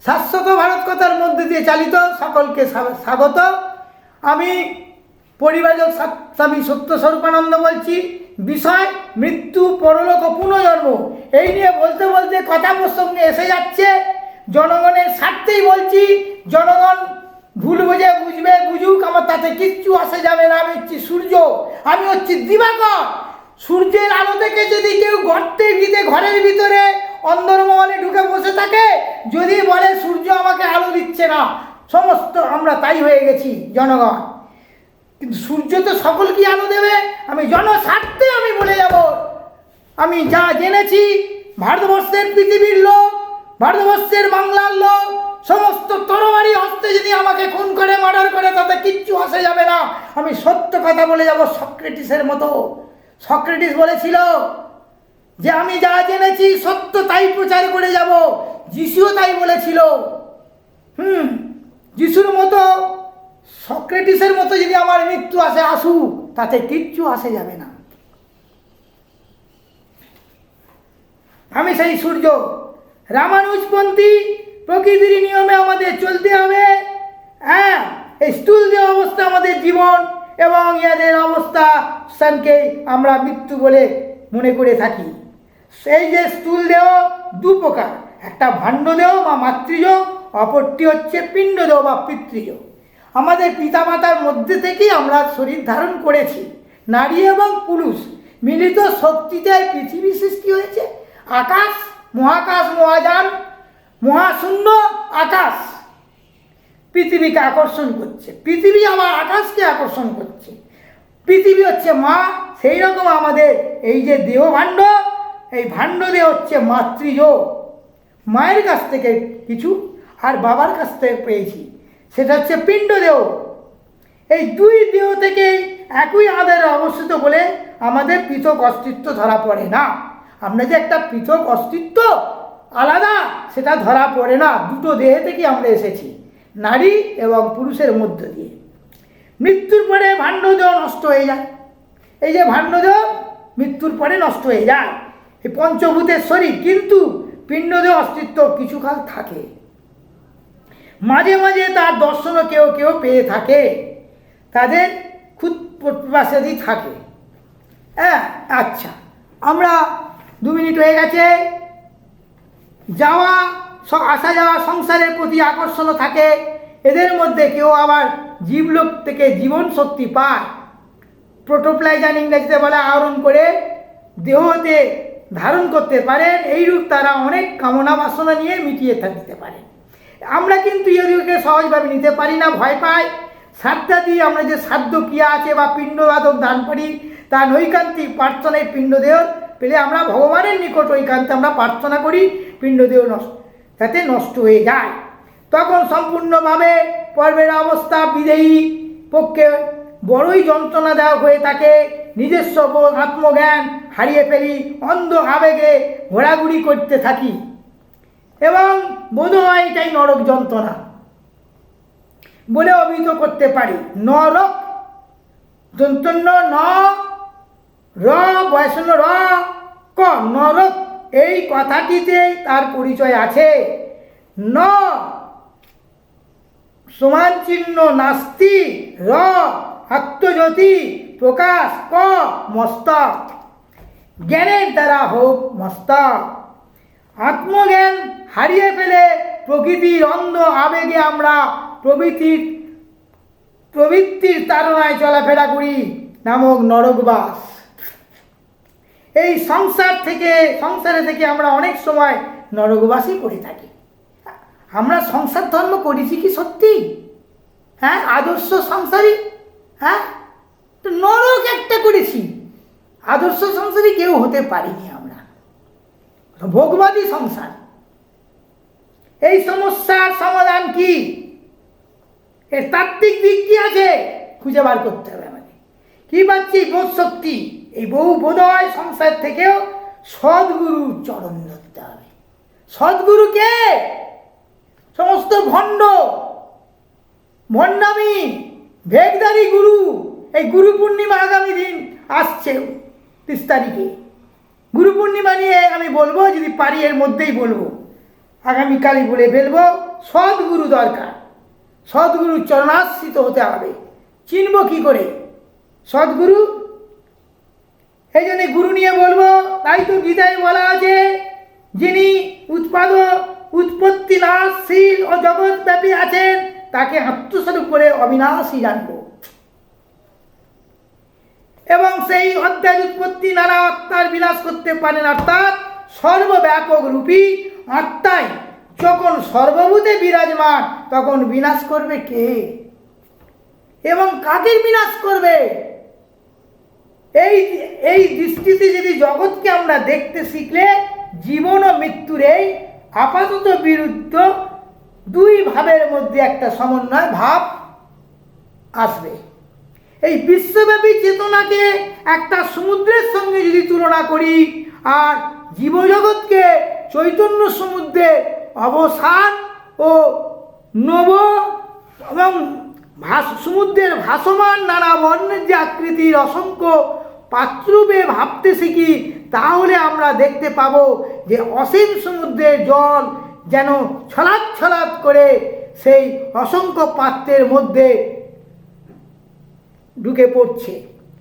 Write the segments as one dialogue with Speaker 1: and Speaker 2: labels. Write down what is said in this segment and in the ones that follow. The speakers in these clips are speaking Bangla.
Speaker 1: শাশ্বত ভারত কথার মধ্যে দিয়ে চালিত সকলকে স্বাগত। আমি পরিবারক স্বামী সত্যস্বরূপানন্দ বলছি। বিষয় মৃত্যু, পরলোক ও পুনর্জন্ম, এই নিয়ে বলতে বলতে কথা প্রসঙ্গে এসে যাচ্ছে। জনগণের স্বার্থেই বলছি, জনগণ ভুল বুঝে বুঝুক, আমার তাতে কিচ্ছু আসে যাবে না। আমি হচ্ছি সূর্য, আমি হচ্ছি দিবাকর। সূর্যের আলো থেকে যদি কেউ ঘরের ভিতরে অন্দরমহলে ঢুকে বসে থাকে, যদি বলে সূর্য আমাকে আলো দিচ্ছে না, সমস্ত আমরা তাই হয়ে গেছি জনগণ। কিন্তু সূর্য তো সকলকে আলো দেবে। আমি জনস্বার্থে আমি বলে যাব, আমি যা জেনেছি, ভারতবর্ষের পৃথিবীর লোক, ভারতবর্ষের বাংলার লোক, সমস্ত তরবারি হস্তে যদি আমাকে খুন করে মার্ডার করে, তাতে কিচ্ছু আসে যাবে না। আমি সত্য কথা বলে যাব, সক্রেটিসের মতো। সক্রেটিস বলেছিল যে আমি যা জেনেছি সত্য তাই প্রচার করে যাব। যিশুও তাই বলেছিল। যিশুর মতো, সক্রেটিসের মতো যদি আমার মৃত্যু আসুক, তাতে কিচ্ছু আসে যাবে না। আমি সেই সূর্য, রামানুজপন্থী। প্রকৃতির নিয়মে আমাদের চলতে হবে। হ্যাঁ, এই স্থূল দেহ অবস্থা আমাদের জীবন, এবং ইয়াদের অবস্থা স্থানকে আমরা মৃত্যু বলে মনে করে থাকি। সেই যে স্থূল দেহ দু প্রকার, একটা ভাণ্ড দেহ বা মাতৃজ, অপরটি হচ্ছে পিণ্ড দেহ বা পিতৃজ। আমাদের পিতামাতার মধ্যে থেকেই আমরা শরীর ধারণ করেছি। নারী এবং পুরুষ মিলিত শক্তিতে পৃথিবী সৃষ্টি হয়েছে। আকাশ, মহাকাশ, মহাযান, মহাশূন্য আকাশ পৃথিবীকে আকর্ষণ করছে, পৃথিবী আবার আকাশকে আকর্ষণ করছে। পৃথিবী হচ্ছে মা, সেই রকম আমাদের এই যে দেহ ভাণ্ড, এই ভাণ্ড দেহ হচ্ছে মাতৃজ। মায়ের কাছ থেকে কিছু আর বাবার কাছ থেকে পেয়েছি, সেটা হচ্ছে পিণ্ড দেহ। এই দুই দেহ থেকেই একই আধারে অবস্থিত বলে আমাদের পৃথক অস্তিত্ব ধরা পড়ে না। আমরা যে একটা পৃথক অস্তিত্ব আলাদা, সেটা ধরা পড়ে না। দুটো দেহ থেকে আমরা এসেছি, নারী এবং পুরুষের মধ্য দিয়ে। মৃত্যুর পরে ভাণ্ডদেহ নষ্ট হয়ে যায়। এই যে ভাণ্ডদেহ মৃত্যুর পরে নষ্ট হয়ে যায়, এই পঞ্চভূতের শরীর। কিন্তু পিণ্ডদেহ অস্তিত্ব কিছুকাল থাকে, মাঝে মাঝে তার দর্শনও কেউ কেউ পেয়ে থাকে, তাদের খুব প্রত্যাশাদি থাকে। হ্যাঁ, আচ্ছা, আমরা 2 মিনিট হয়ে গেছে। আসা যাওয়া, সংসারের প্রতি আকর্ষণও থাকে এদের মধ্যে। কেউ আবার জীবলোক থেকে জীবন শক্তি পায়, প্রোটোপ্লাজম ইংরেজিতে বলে, আহরণ করে দেহতে ধারণ করতে পারেন। এইরূপ তারা অনেক কামনা বাসনা নিয়ে মিটিয়ে থাকতে পারেন। আমরা কিন্তু এদিকে সহজভাবে নিতে পারি না, ভয় পাই। শ্রাদ্ধাদি, আমরা যে শ্রাদ্ধ ক্রিয়া আছে বা পিণ্ডবাদক দান করি, তা নৈকান্তিক প্রার্থনায় পিণ্ডদেহ পেলে আমরা ভগবানের নিকট ঐকান্তে আমরা প্রার্থনা করি পিণ্ডদেহ যাতে নষ্ট হয়ে যায়। তখন সম্পূর্ণভাবে পর্বের অবস্থা বিদেয়ী পক্ষে বড়ই যন্ত্রণাদায়ক হয়ে থাকে। নিজস্ব বোধ, আত্মজ্ঞান হারিয়ে ফেলি, অন্ধ আবেগে ঘোরাঘুরি করতে থাকি, এবং বোধ হয় এটাই নরক যন্ত্রণা বলে অভিহিত করতে পারি। নরক যন্ত্রণা, ন র বয়সন র ক, নরক, এই কথাটিতেই তার পরিচয় আছে। ন সমান চিহ্ন নাস্তি, র আত্মজ্যোতি প্রকাশ, ক মস্তক, জ্ঞানের দ্বারা হোক মস্তক। আত্মজ্ঞান হারিয়ে ফেলে প্রকৃতির অন্ধ আবেগে আমরা প্রবৃত্তির তাড়নায় চলাফেরা করি নামক নরকবাস। এই সংসারে থেকে আমরা অনেক সময় নরকবাসই করে থাকি। আমরা সংসার ধর্ম করেছি কি সত্যি? হ্যাঁ, আদর্শ সংসারী। হ্যাঁ, তো নরক একটা করেছি। আদর্শ সংসারী কেউ হতে পারিনি আমরা, ভোগবাদী সংসার। এই সমস্যার সমাধান কি? এর তাত্ত্বিক দিক কি আছে খুঁজে বার করতে হবে আমাদের। কি পাচ্ছি? বোধ শক্তি। এই বোধহয় সংসার থেকেও সদ্গুরুর চরণ ধরতে হবে। সদ্গুরু কে? সমস্ত ভণ্ডামি ভেগদারি গুরু। এই গুরু পূর্ণিমা আগামী দিন আসছে 30 তারিখে। গুরু পূর্ণিমা নিয়ে আমি বলবো, যদি পারি এর মধ্যেই বলবো, আগামীকালই বলে ফেলবো। সদ্গুরু দরকার, সদ্গুরু চরণাশ্রিত হতে হবে। চিনব কি করে সদ্গুরু? এই জন্য গুরু নিয়ে বলবো। তাই তো গীতায় বলা আছে, যিনি উৎপত্তি নাশীল ও জগৎব্যাপী আছেন, তাকে আত্মস্বরূপ করে অবিনাশী জানব। এবং সেই অধ্যায় উৎপত্তি নানা আত্মার বিনাশ করতে পারেন, অর্থাৎ সর্বব্যাপক রূপী আত্মাই যখন সর্বভূতে বিরাজমান, তখন বিনাশ করবে কে এবং কাকে বিনাশ করবে? এই দৃষ্টিতে যদি জগৎকে আমরা দেখতে শিখলে জীবন ও মৃত্যুর এই আপাতত বিরুদ্ধ দুই ভাবের মধ্যে একটা সমন্বয় ভাব আসবে। এই বিশ্বব্যাপী চেতনাকে একটা সমুদ্রের সঙ্গে যদি তুলনা করি, আর জীবজগৎকে চৈতন্য সমুদ্রের অবসান ও নব এবং সমুদ্রের ভাসমান নানা বর্ণের যে আকৃতির অসংখ্য পাত্রূপে ভাবতে শিখি, তাহলে আমরা দেখতে পাব যে অসীম সমুদ্রের জল যেন ছলাৎ ছলাৎ করে সেই অসংখ্য পাত্রের মধ্যে ঢুকে পড়ছে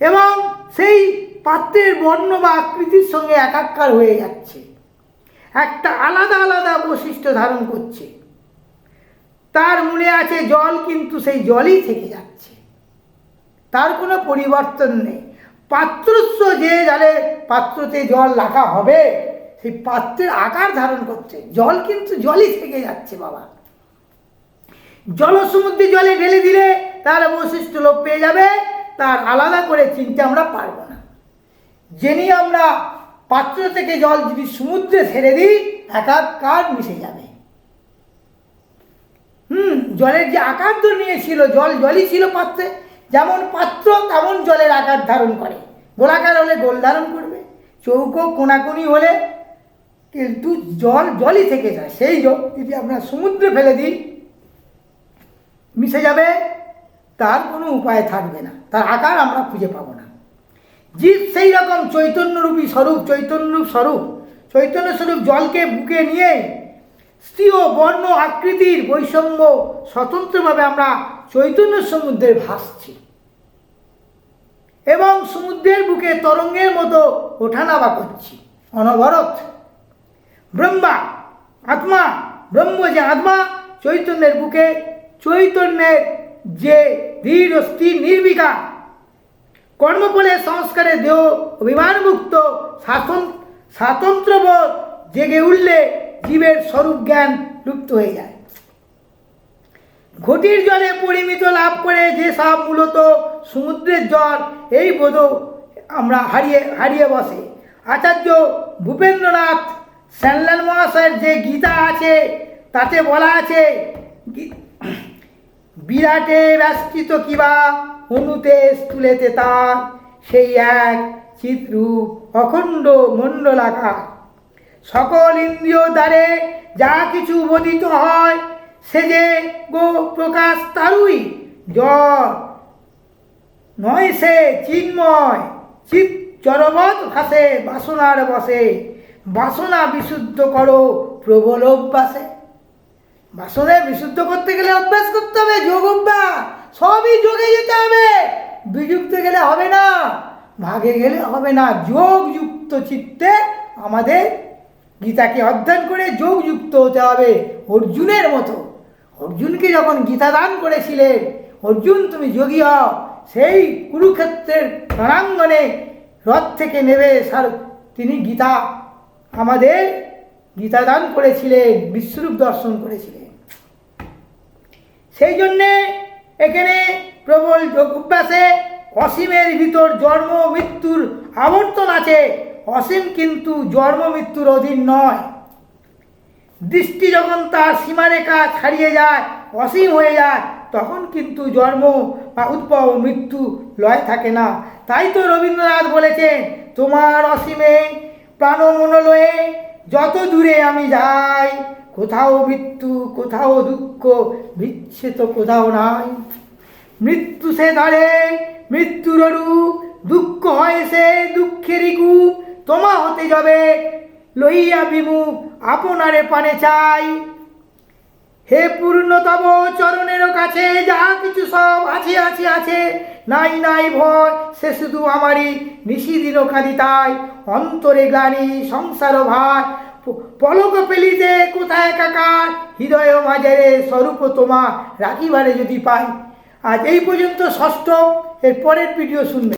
Speaker 1: এবং সেই পাত্রের বর্ণ বা আকৃতির সঙ্গে একাকার হয়ে যাচ্ছে, একটা আলাদা আলাদা বৈশিষ্ট্য ধারণ করছে। তার মনে আছে জল, কিন্তু সেই জলই থেকে যাচ্ছে, তার কোনো পরিবর্তন নেই। পাত্রস্ব যে জালে পাত্রতে জল রাখা হবে, সেই পাত্রের আকার ধারণ করছে, জল কিন্তু জলই থেকে যাচ্ছে বাবা। জলসমুদ্রে জলে ঢেলে দিলে তার বৈশিষ্ট্য লোপ পেয়ে যাবে, তার আলাদা করে চিনতে আমরা পারবো না। যিনি আমরা পাত্র থেকে জল যদি সমুদ্রে ছেড়ে দিই, একাকার মিশে যাবে। জলের যে আকার তো নিয়েছিল, জলই ছিল পাত্রে, যেমন পাত্র তেমন জলের আকার ধারণ করে। গোলাকার হলে গোল ধারণ করবে, চৌকো কোনাকুনি হলে কিন্তু জলই থেকে যায়। সেই জল যদি আমরা সমুদ্রে ফেলে দিই, মিশে যাবে, তার কোনো উপায় থাকবে না, তার আকার আমরা খুঁজে পাবো না। জীব সেই রকম চৈতন্যরূপী স্বরূপ, চৈতন্য স্বরূপ জলকে বুকে নিয়ে স্থির বর্ণ আকৃতির বৈষম্য স্বতন্ত্রভাবে আমরা চৈতন্য সমুদ্রে ভাসছি এবং সমুদ্রের বুকে তরঙ্গের মতো ওঠানামা করছি অনবরত। ব্রহ্ম যে আত্মা, চৈতন্যের বুকে, চৈতন্যের যে দৃঢ় স্থির নির্বিকার কর্মফলে সংস্কারে দেহ অভিমানমুক্ত স্বাতন্ত্র্যবোধ জেগে উঠলে জীবের স্বরূপ জ্ঞান লুপ্ত হয়ে যায়। ঘটির জলে পরিমিত লাভ করে যে সব মূলত সমুদ্রের জল, এই বোধ আমরা হারিয়ে বসে। আচার্য ভূপেন্দ্রনাথ স্যানল্যান্ড মহাশয়ের যে গীতা আছে, তাতে বলা আছে, বিরাটে ব্যস্তিত কিবা অনুতে স্থূলেতে তার, সেই এক চিত্রূপ অখণ্ড মণ্ডলাকার। সকল ইন্দ্রিয় দ্বারে যা কিছু বোধিত হয়, সে যে গো প্রকাশ তারুই জল নয়, সে চিন্ময় চিৎ জড়বৎ ভাসে বাসনার বসে। বাসনা বিশুদ্ধ করো প্রবল অভ্যাসে। বাসনা বিশুদ্ধ করতে গেলে অভ্যাস করতে হবে, যোগ অভ্যাস, সবই যোগে যেতে হবে। বিযুক্তে গেলে হবে না, ভাগে গেলে হবে না। যোগযুক্ত চিত্তে আমাদের গীতাকে অধ্যয়ন করে যোগযুক্ত হতে হবে, অর্জুনের মতো। অর্জুনকে যখন গীতা দান করেছিলেন, অর্জুন তুমি যোগী হও, সেই কুরুক্ষেত্রের রণাঙ্গনে রথ থেকে নেমে তিনি গীতা আমাদের গীতা দান করেছিলেন, বিশ্বরূপ দর্শন করেছিলেন। সেই জন্যে এখানে প্রবল যোগ অভ্যাসে অসীমের ভিতর জন্ম মৃত্যুর আবর্তন আছে। অসীম কিন্তু জন্ম মৃত্যুর অধীন নয়। দৃষ্টি যখন তার সীমারেখা ছাড়িয়ে যায়, অসীম হয়ে যায়, তখন কিন্তু জন্ম বা উদ্ভব মৃত্যু লয় থাকে না। তাই তো রবীন্দ্রনাথ বলেছেন, তোমার অসীমে প্রাণমনোলয়ে যত দূরে আমি যাই, কোথাও মৃত্যু কোথাও দুঃখ, বিচ্ছেদ কোথাও নাই। মৃত্যু সে ধরে মৃত্যুর রূপ, দুঃখ হয় সে দুঃখেরই কূপ। তোমা হতে যাবে লইয়া বিমুখ, আপনারে পানে চাই। হে পূর্ণতম চরণের কাছে যা কিছু সব আছে আছে আছে, নাই নাই ভয়, সে শুধু আমারই নিশিদিন খালি তাই। অন্তরে গ্লানি সংসার ভার, পলক পেলিতে কোথায় একাকার, হৃদয় মাঝারে স্বরূপ তোমার রাখিবারে যদি পাই। আজ এই পর্যন্ত ষষ্ঠ, এর পরের ভিডিও শুনবে।